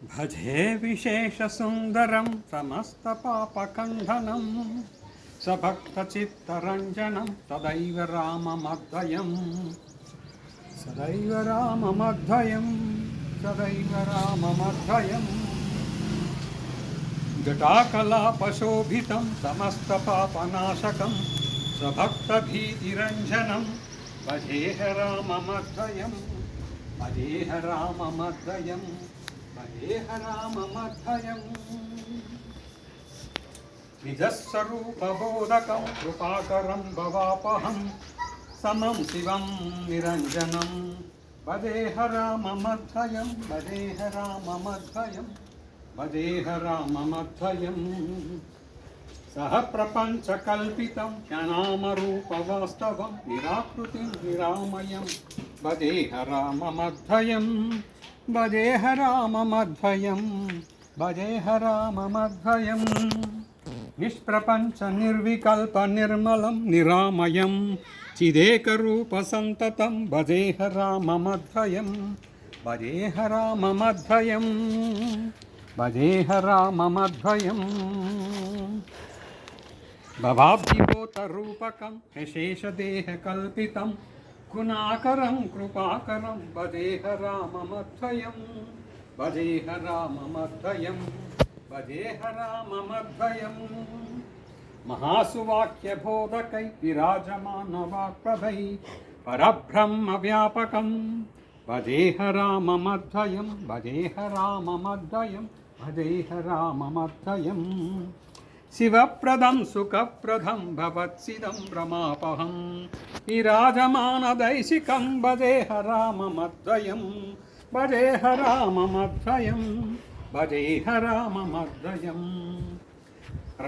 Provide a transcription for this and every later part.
భజే విశేషసుందరం సమస్తపాపఖండనం సభక్తచిత్తరంజనం తదైవ రామమద్వయం సదైవ రామమద్వయం సదైవ రామమద్వయం జటాకలాపశోభితం సమస్తపాపనాశకం సభక్తభీతిరంజనం భజేహ రామమద్వయం భజేహ రామమద్వయం భజేహ రామమద్వయం నిజస్వరూపబోధకం కృపాకరం భవాపహం సమం శివం నిరంజనం భజేహ రామమద్వయం భజేహ రామమద్వయం భజేహ రామమద్వయం సహ ప్రపంచకల్పితం క్షణామరూపవాస్తవం నిరాకృతిం నిరామయం భజేహ రామమద్వయం భజేహ రామమద్వయం భజేహ రామమద్వయం నిష్ప్రపంచ నిర్వికల్ప నిర్మలం నిరామయం చిదేకరూప సంతతం భజేహ రామమద్వయం భజేహ రామమద్వయం భజేహ రామమద్వయం భవాబ్ధిపోతరూపకం యశేషదేహకల్పితం గుణాకరం కృపాకరం భజేహ రామమద్వయం భజేహ రామమద్వయం భజేహ రామమద్వయం మహాసువాక్యబోధకై విరాజమానవాక్పదై పరబ్రహ్మ వ్యాపకం భజేహ రామమద్వయం భజేహ రామమద్వయం భజేహ రామమద్వయం శివప్రదం సుఖప్రదం భవత్సిదం రమాపహం విరాజమానదైశికం భజేహ రామమద్వయం భజేహ రామమద్వయం భజేహ రామమద్వయం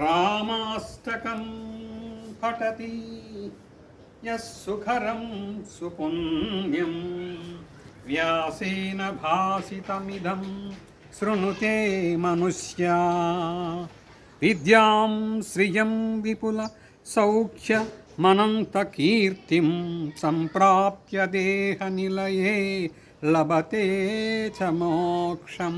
రామాష్టకం పఠతి యః సుఖరం సుపుణ్యం వ్యాసేన భాసితమిదం శృణుతే మనుష్యా విద్యాం శ్రియం విపుల సౌఖ్యమనంతకీర్తిం సంప్రాప్య దేహనిలయే లభతే చ మోక్షం.